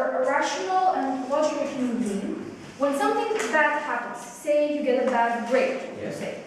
a rational and logical human being, when something bad happens, say you get a bad grade, say,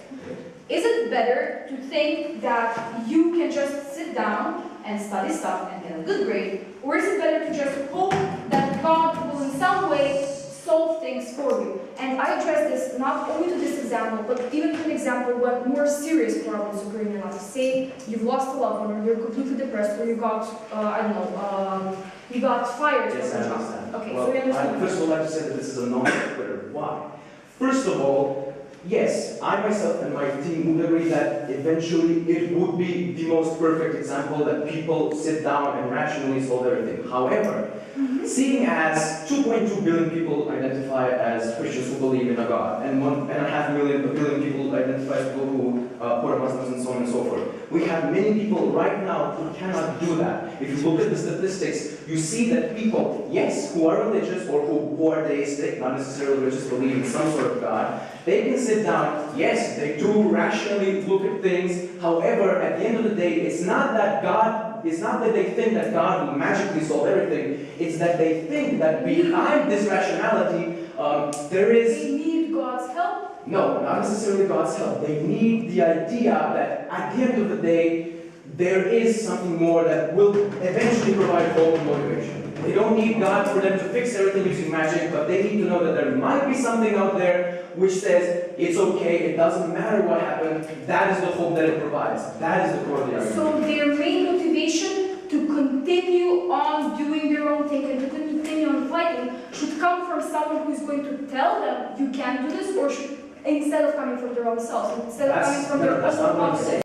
is it better to think that you can just sit down and study stuff and get a good grade, or is it better to just hope that God will in some way solve things for you? And I address this not only to this example, but even to an example when more serious problems occur in your life. Say you've lost a loved one, or you're completely depressed, or you got, I don't know, you got fired from a job. Okay, well, so we understand. I first of all like to say that this is a non-sequitur. Why? First of all, yes, I myself and my team would agree that eventually it would be the most perfect example that people sit down and rationally solve everything. However, seeing as 2.2 billion people identify as Christians who believe in a God, and 1.5 billion people identify as people who are Muslims and so on and so forth, we have many people right now who cannot do that. If you look at the statistics, you see that people, yes, who are religious or who are deistic, not necessarily religious, believe in some sort of God, they can sit down, yes, they do rationally look at things. However, at the end of the day, it's not that they think that God will magically solve everything. It's that they think that behind this rationality, there is... They need God's help? No, not necessarily God's help. They need the idea that at the end of the day, there is something more that will eventually provide hope and motivation. They don't need God for them to fix everything using magic, but they need to know that there might be something out there which says, it's okay, it doesn't matter what happened, that is the hope that it provides. That is the core of the argument. So their main motivation to continue on doing their own thing and to continue on fighting should come from someone who is going to tell them, you can't do this, or should, instead of coming from their own selves, instead of coming from their own opposite.